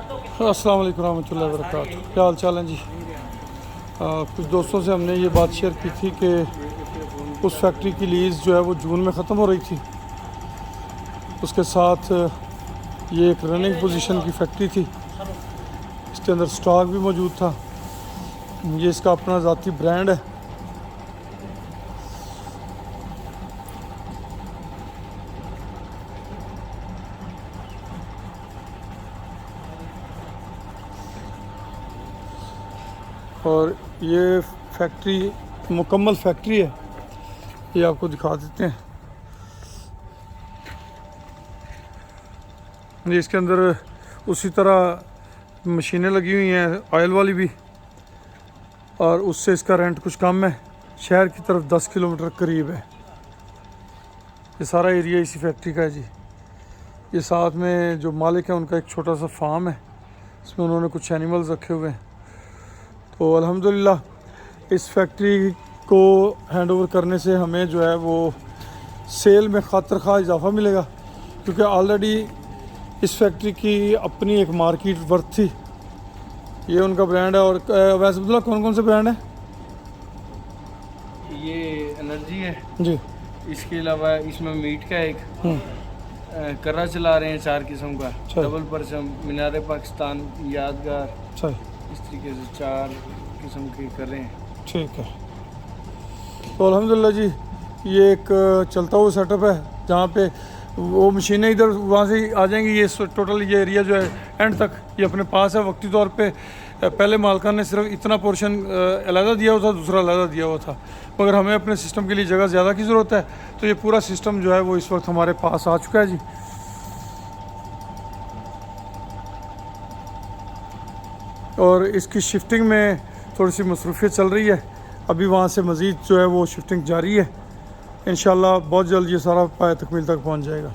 अस्सलाम वालेकुम रहमतुल्लाहि व बरकातुहू। क्या हाल चाल है जी। कुछ दोस्तों से हमने ये बात शेयर की थी कि उस फैक्ट्री की लीज़ जो है वो जून में ख़त्म हो रही थी। उसके साथ ये एक रनिंग पोजीशन की फैक्ट्री थी, इसके अंदर स्टॉक भी मौजूद था। ये इसका अपना ज़ाती ब्रांड है। और ये फैक्ट्री मुकम्मल फैक्ट्री है, ये आपको दिखा देते हैं। ये इसके अंदर उसी तरह मशीनें लगी हुई हैं, ऑयल वाली भी, और उससे इसका रेंट कुछ कम है। शहर की तरफ 10 किलोमीटर करीब है। ये सारा एरिया इसी फैक्ट्री का है जी। ये साथ में जो मालिक है उनका एक छोटा सा फार्म है, इसमें उन्होंने कुछ एनिमल्स रखे हुए हैं। तो अल्हम्दुलिल्लाह इस फैक्ट्री को हैंड ओवर करने से हमें जो है वो सेल में खातर खा इजाफा मिलेगा, क्योंकि ऑलरेडी इस फैक्ट्री की अपनी एक मार्केट वर्थ थी। ये उनका ब्रांड है। और वैसे अब्दुल्ला कौन कौन से ब्रांड है? ये एनर्जी है जी। इसके अलावा इसमें मीट का एक कर्रा चला रहे हैं 4 किस्म का, डबल परचम, मीनार पाकिस्तान, यादगार, सही, इस तरीके से 4 किस्म के कर रहे हैं। ठीक है। तो अल्हम्दुलिल्लाह जी, ये एक चलता हुआ सेटअप है जहाँ पे वो मशीनें इधर वहाँ से आ जाएंगी। ये टोटल ये एरिया जो है एंड तक ये अपने पास है। वक्ती तौर पे पहले मालकान ने सिर्फ इतना पोर्शन अलहदा दिया हुआ था, दूसरा अलहदा दिया हुआ था, मगर हमें अपने सिस्टम के लिए जगह ज़्यादा की ज़रूरत है, तो ये पूरा सिस्टम जो है वो इस वक्त हमारे पास आ चुका है जी। और इसकी शिफ्टिंग में थोड़ी सी मसरूफियत चल रही है, अभी वहाँ से मज़ीद जो है वो शिफ्टिंग जारी है। इंशाल्लाह बहुत जल्द ये सारा पाया तकमील तक पहुँच जाएगा।